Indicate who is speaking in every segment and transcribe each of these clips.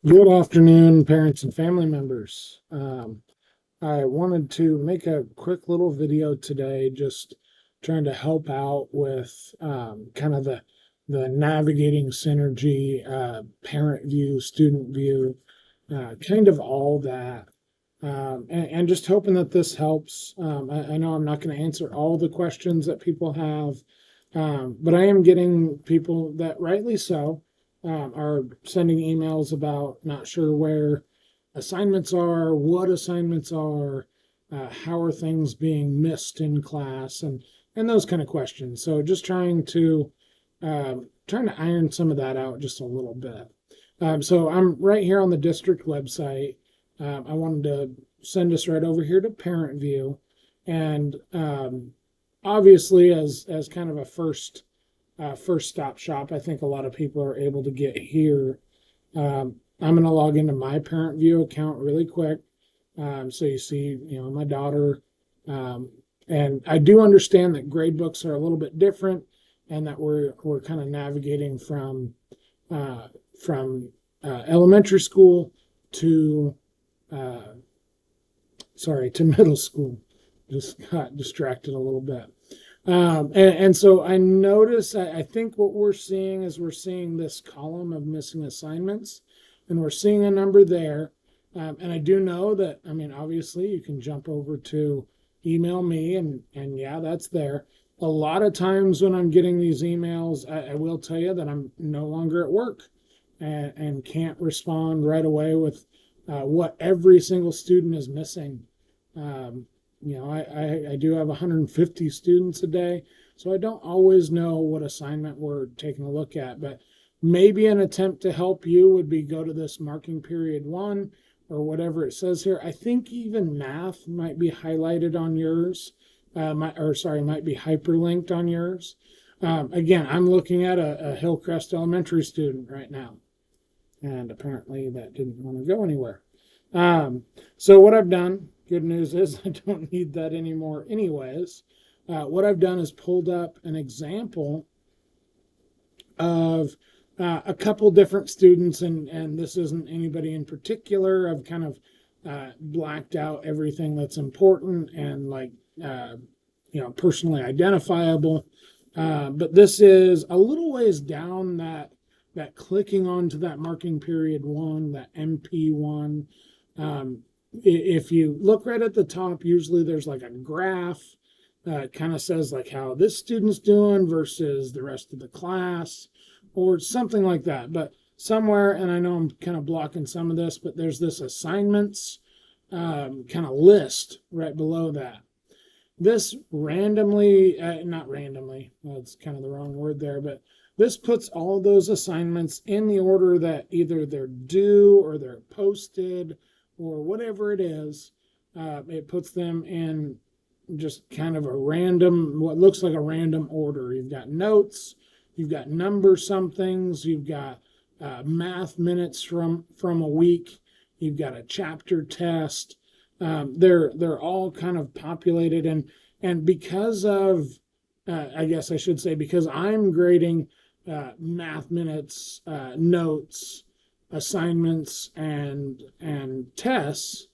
Speaker 1: Good afternoon, parents and family members. I wanted to make a quick little video today, just trying to help out with kind of the navigating synergy, ParentVue, StudentVue, kind of all that, and just hoping that this helps. I know I'm not going to answer all the questions that people have, but I am getting people that rightly so are sending emails about not sure where assignments are, what assignments are, how are things being missed in class, and those kind of questions. So just trying to iron some of that out just a little bit. So I'm right here on the district website. I wanted to send us right over here to ParentVue, and obviously as kind of a first stop shop, I think a lot of people are able to get here. I'm going to log into my ParentVue account really quick. So you see, my daughter, and I do understand that grade books are a little bit different, and that we're kind of navigating from elementary school to to middle school. Just got distracted a little bit. And so I notice, I think what we're seeing is we're seeing this column of missing assignments, and we're seeing a number there. And I do know that, I mean, obviously you can jump over to email me, and yeah, that's there. A lot of times when I'm getting these emails, I will tell you that I'm no longer at work, and can't respond right away with what every single student is missing. Um, I do have 150 students a day, so I don't always know what assignment we're taking a look at, but maybe an attempt to help you would be go to this marking period 1 or whatever it says here. I think even math might be highlighted on yours, might be hyperlinked on yours. Again, I'm looking at a Hillcrest Elementary student right now, and apparently that didn't want to go anywhere. So what I've done, good news is I don't need that anymore anyways. What I've done is pulled up an example of a couple different students, and this isn't anybody in particular. I've kind of blacked out everything that's important and personally identifiable. But this is a little ways down that clicking onto that marking period 1, that MP1. If you look right at the top, usually there's like a graph that kind of says like how this student's doing versus the rest of the class or something like that. But somewhere, and I know I'm kind of blocking some of this, but there's this assignments kind of list right below that. This randomly, not randomly, that's kind of the wrong word there, but this puts all those assignments in the order that either they're due or they're posted or whatever it is. It puts them in just kind of a random, what looks like a random order. You've got notes, you've got number somethings, you've got math minutes from a week, you've got a chapter test. They're all kind of populated, and because of I guess I should say, because I'm grading math minutes, notes, assignments, and tests,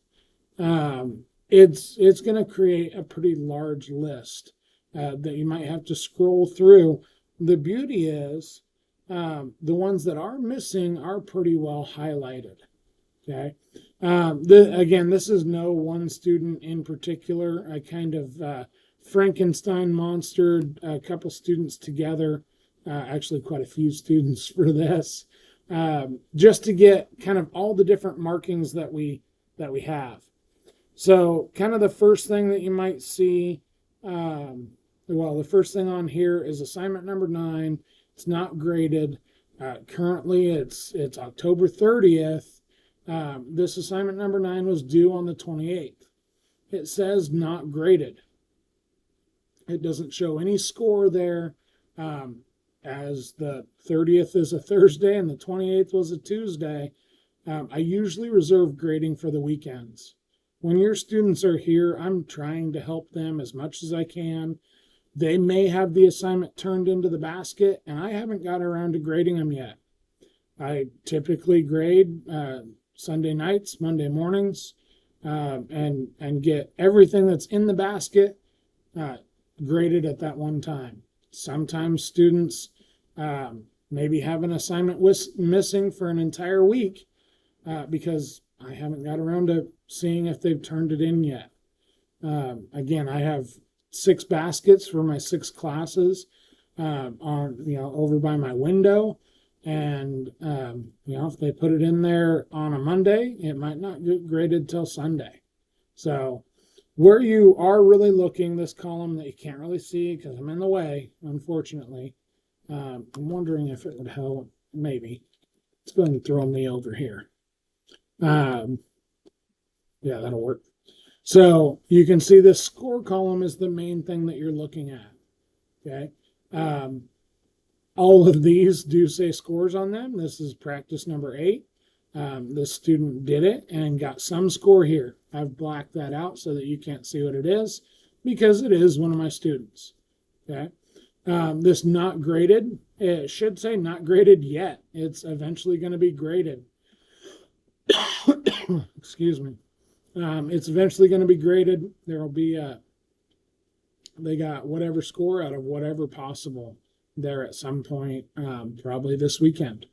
Speaker 1: it's going to create a pretty large list that you might have to scroll through. The beauty is the ones that are missing are pretty well highlighted. Okay. Again, this is no one student in particular. I kind of Frankenstein monstered a couple students together, actually quite a few students for this, just to get kind of all the different markings that we have. So kind of the first thing that you might see, the first thing on here is assignment number 9. It's not graded. Currently, it's October 30th. This assignment number 9 was due on the 28th. It says not graded. It doesn't show any score there, as the 30th is a Thursday and the 28th was a Tuesday. I usually reserve grading for the weekends. When your students are here, I'm trying to help them as much as I can. They may have the assignment turned into the basket, and I haven't got around to grading them yet. I typically grade Sunday nights, Monday mornings, and get everything that's in the basket uh, graded at that one time. Sometimes students maybe have an assignment missing for an entire week because I haven't got around to seeing if they've turned it in yet. Again, I have 6 baskets for my 6 classes on over by my window, and if they put it in there on a Monday, it might not get graded till Sunday. So where you are really looking, this column that you can't really see because I'm in the way, unfortunately. I'm wondering if it would help. Maybe it's going to throw me over here. Yeah, that'll work. So you can see this score column is the main thing that you're looking at. Okay. All of these do say scores on them. This is practice number 8. The student did it and got some score here. I've blacked that out so that you can't see what it is because it is one of my students. Okay. This not graded, it should say not graded yet. It's eventually going to be graded. Excuse me. It's eventually going to be graded. There will be they got whatever score out of whatever possible there at some point, probably this weekend.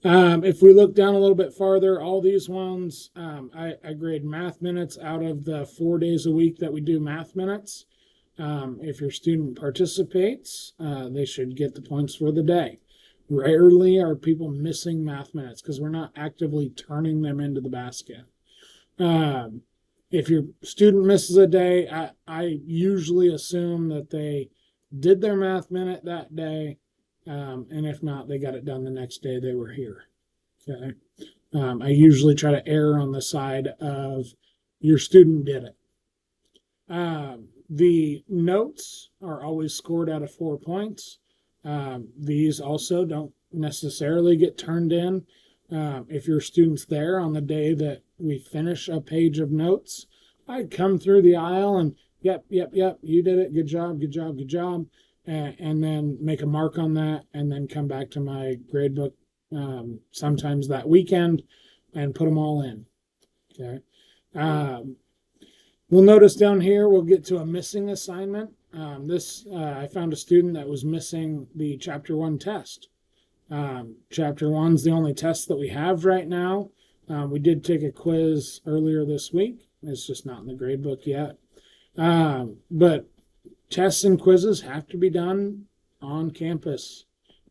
Speaker 1: If we look down a little bit farther, all these ones, I grade math minutes out of the 4 days a week that we do math minutes. If your student participates, they should get the points for the day. Rarely are people missing math minutes because we're not actively turning them into the basket. If your student misses a day, I usually assume that they did their math minute that day, and if not, they got it done the next day they were here. Okay. I usually try to err on the side of your student did it. The notes are always scored out of 4 points. These also don't necessarily get turned in. If your student's there on the day that we finish a page of notes, I'd come through the aisle and yep, you did it. Good job. And then make a mark on that and then come back to my grade book sometimes that weekend and put them all in. Okay. We'll notice down here, we'll get to a missing assignment. I found a student that was missing the Chapter 1 test. Chapter 1's the only test that we have right now. We did take a quiz earlier this week. It's just not in the grade book yet. But tests and quizzes have to be done on campus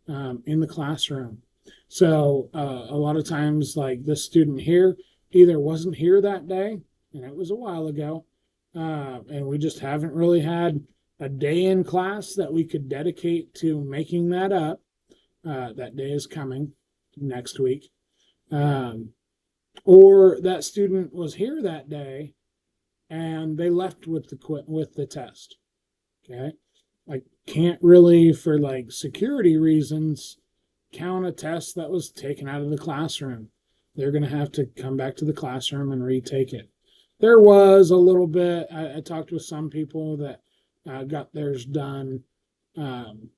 Speaker 1: in the classroom. So a lot of times, like this student here, either wasn't here that day, and it was a while ago, and we just haven't really had a day in class that we could dedicate to making that up. That day is coming next week. Or that student was here that day and they left with the test. Okay. I can't really, for like security reasons, count a test that was taken out of the classroom. They're going to have to come back to the classroom and retake it. There was a little bit, I talked with some people that got theirs done on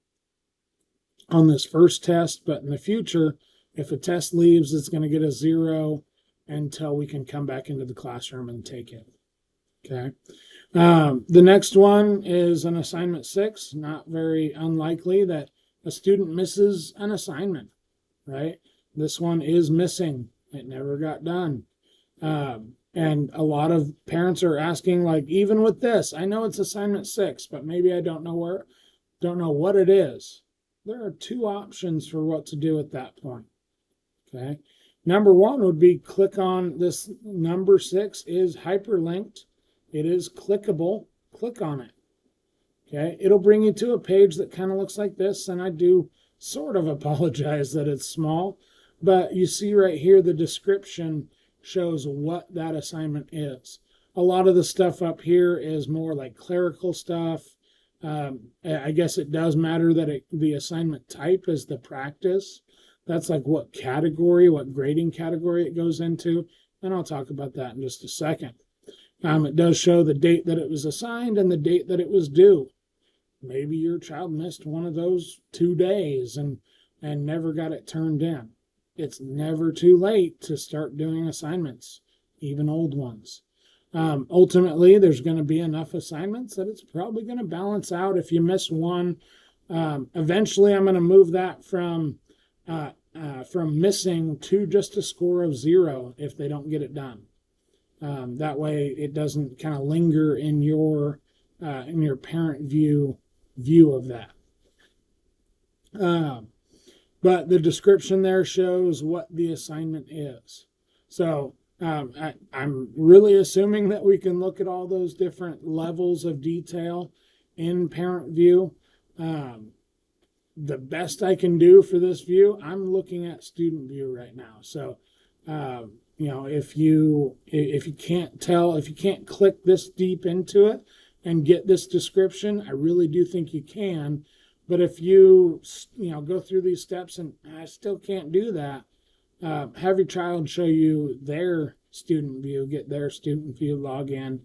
Speaker 1: this first test, but in the future, if a test leaves, it's going to get a 0 until we can come back into the classroom and take it. Okay. The next one is an assignment 6. Not very unlikely that a student misses an assignment, right? This one is missing. It never got done. And a lot of parents are asking, like, even with this, I know it's assignment 6, but maybe I don't know what it is. There are 2 options for what to do at that point. Okay. Number 1 would be click on this. Number 6 is hyperlinked. It is clickable. Click on it. Okay. It'll bring you to a page that kind of looks like this. And I do sort of apologize that it's small, but you see right here, the description shows what that assignment is. A lot of the stuff up here is more like clerical stuff. I guess it does matter that the assignment type is the practice. That's like what grading category it goes into. And I'll talk about that in just a second. It does show the date that it was assigned and the date that it was due. Maybe your child missed one of those 2 days and never got it turned in. it's never too late to start doing assignments, even old ones. Ultimately, there's going to be enough assignments that it's probably going to balance out. If you miss one, eventually I'm going to move that from missing to just a score of 0 if they don't get it done. That way it doesn't kind of linger in your ParentVue view of that. But the description there shows what the assignment is. So I'm really assuming that we can look at all those different levels of detail in ParentVue. The best I can do for this view, I'm looking at StudentVue right now. So, if you can't tell, if you can't click this deep into it and get this description, I really do think you can. But if you go through these steps and I still can't do that, have your child show you their StudentVue, get their StudentVue login,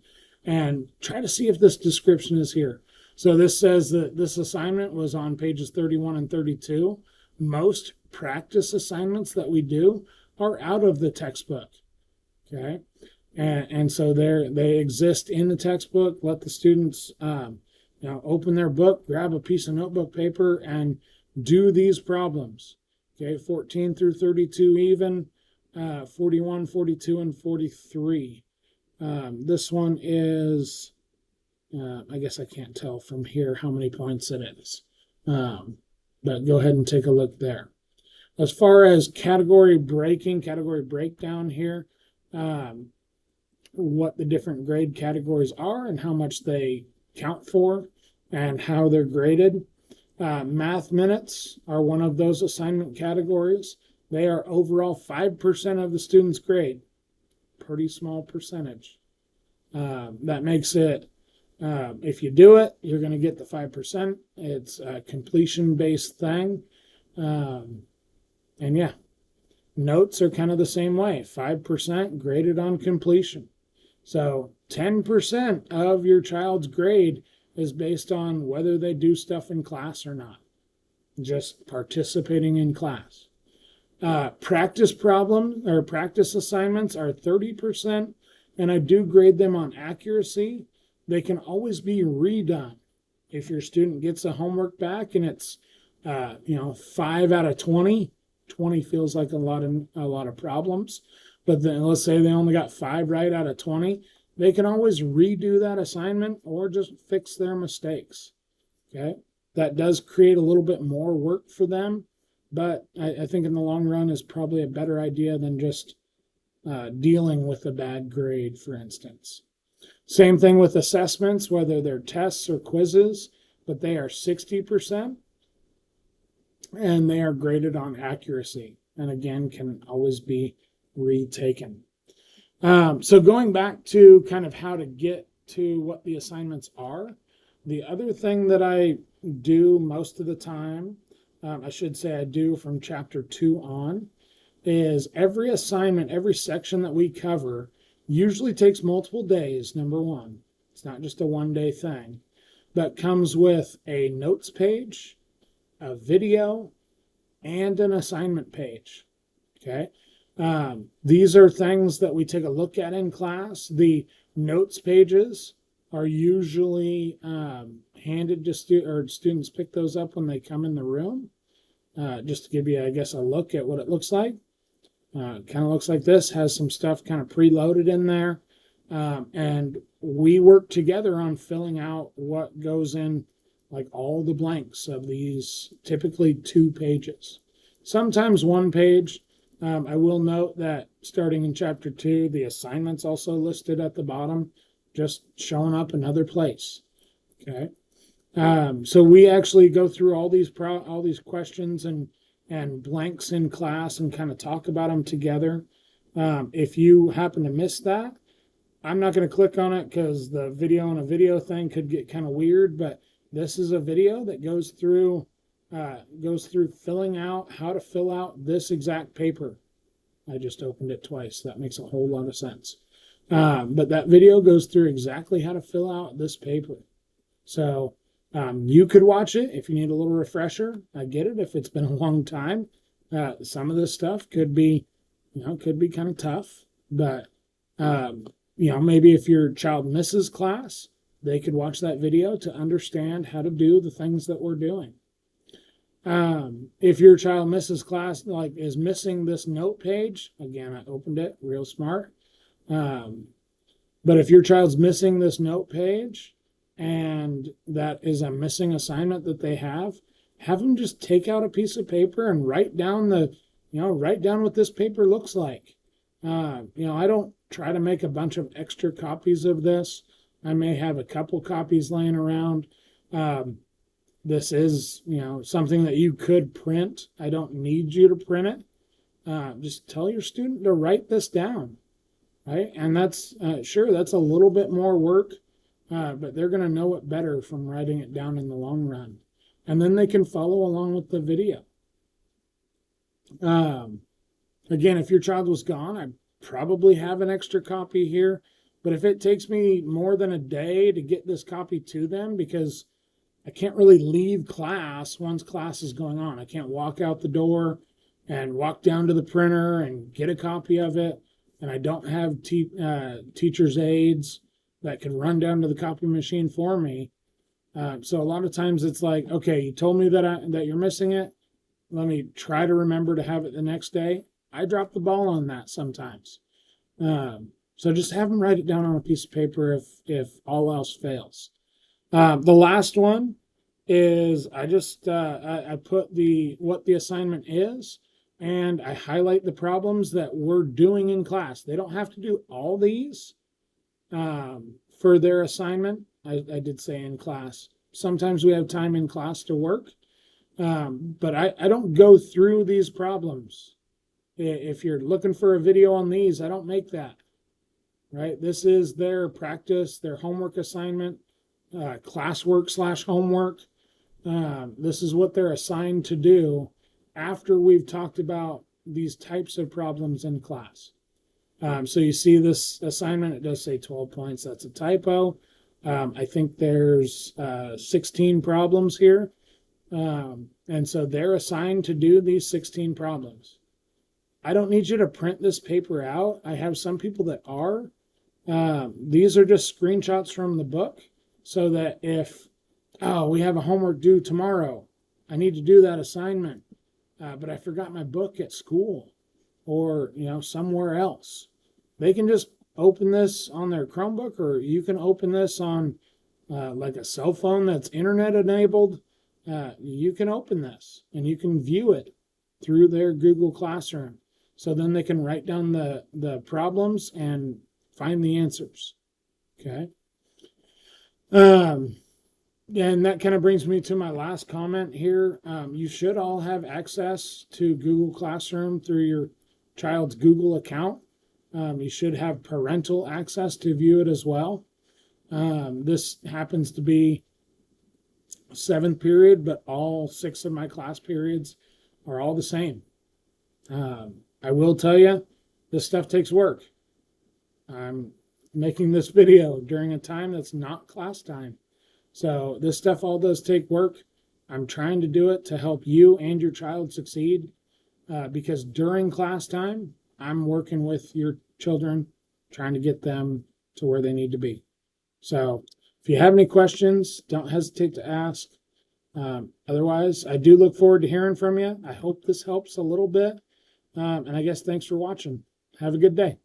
Speaker 1: and try to see if this description is here. So this says that this assignment was on pages 31 and 32. Most practice assignments that we do are out of the textbook. Okay, and so they exist in the textbook. Let the students open their book, grab a piece of notebook paper, and do these problems. Okay, 14 through 32 even, 41, 42, and 43. This one is, I guess I can't tell from here how many points it is. But go ahead and take a look there. As far as category breakdown here, what the different grade categories are and how much they count for and how they're graded. Math minutes are one of those assignment categories. They are overall 5% of the student's grade. Pretty small percentage. That makes it, if you do it, you're going to get the 5%. It's a completion-based thing. And yeah, notes are kind of the same way. 5% graded on completion. So 10% of your child's grade is based on whether they do stuff in class or not. Just participating in class. Practice problems or practice assignments are 30%, and I do grade them on accuracy. They can always be redone. If your student gets a homework back and it's 5 out of 20, 20 feels like a lot of problems. But then let's say they only got 5 right out of 20, they can always redo that assignment or just fix their mistakes. Okay, that does create a little bit more work for them, but I think in the long run is probably a better idea than just dealing with a bad grade, for instance. Same thing with assessments, whether they're tests or quizzes, but they are 60%, and they are graded on accuracy, and again, can always be retaken. So going back to kind of how to get to what the assignments are, the other thing that I do most of the time, I should say I do from chapter 2 on, is every assignment, every section that we cover usually takes multiple days, number one. It's not just a one-day thing, but comes with a notes page, a video, and an assignment page. Okay. These are things that we take a look at in class. The notes pages are usually handed to students pick those up when they come in the room. Just to give you, I guess, a look at what it looks like. Kind of looks like this, has some stuff kind of preloaded in there. And we work together on filling out what goes in, like all the blanks of these, typically 2 pages. Sometimes 1 page. I will note that starting in chapter 2, the assignment's also listed at the bottom, just showing up another place. Okay. So we actually go through all these questions and blanks in class and kind of talk about them together. If you happen to miss that, I'm not going to click on it because the video on a video thing could get kind of weird, but this is a video that goes through filling out how to fill out this exact paper. I just opened it twice. That makes a whole lot of sense. But that video goes through exactly how to fill out this paper. So you could watch it if you need a little refresher. I get it if it's been a long time. Some of this stuff could be, could be kind of tough, but maybe if your child misses class, they could watch that video to understand how to do the things that we're doing. If your child misses class, like is missing this note page, again, I opened it, real smart. But if your child's missing this note page and that is a missing assignment that they have them just take out a piece of paper and write down write down what this paper looks like. I don't try to make a bunch of extra copies of this. I may have a couple copies laying around. This is, something that you could print. I don't need you to print it. Just tell your student to write this down, right? And that's sure, that's a little bit more work, but they're going to know it better from writing it down in the long run. And then they can follow along with the video. Again, if your child was gone, I probably have an extra copy here. But if it takes me more than a day to get this copy to them, because I can't really leave class once class is going on. I can't walk out the door and walk down to the printer and get a copy of it. And I don't have teacher's aides that can run down to the copy machine for me. So a lot of times it's like, okay, you told me that you're missing it. Let me try to remember to have it the next day. I drop the ball on that sometimes. So just have them write it down on a piece of paper if all else fails. The last one is I just I put what the assignment is, and I highlight the problems that we're doing in class. They don't have to do all these for their assignment. I did say in class. Sometimes we have time in class to work, but I don't go through these problems. If you're looking for a video on these, I don't make that. Right? This is their practice, their homework assignment, classwork / homework. This is what they're assigned to do after we've talked about these types of problems in class. So you see this assignment, it does say 12 points. That's a typo. I think there's 16 problems here. And so they're assigned to do these 16 problems. I don't need you to print this paper out. I have some people that are. These are just screenshots from the book so that if, we have a homework due tomorrow, I need to do that assignment, but I forgot my book at school or, somewhere else. They can just open this on their Chromebook, or you can open this on like a cell phone that's internet enabled. You can open this and you can view it through their Google Classroom. So then they can write down the problems and find the answers. Okay. And that kind of brings me to my last comment here. You should all have access to Google Classroom through your child's Google account. You should have parental access to view it as well. This happens to be 7th period, but all 6 of my class periods are all the same. I will tell you, this stuff takes work. I'm making this video during a time that's not class time. So this stuff all does take work. I'm trying to do it to help you and your child succeed, because during class time, I'm working with your children, trying to get them to where they need to be. So if you have any questions, don't hesitate to ask. Otherwise, I do look forward to hearing from you. I hope this helps a little bit. And I guess thanks for watching. Have a good day.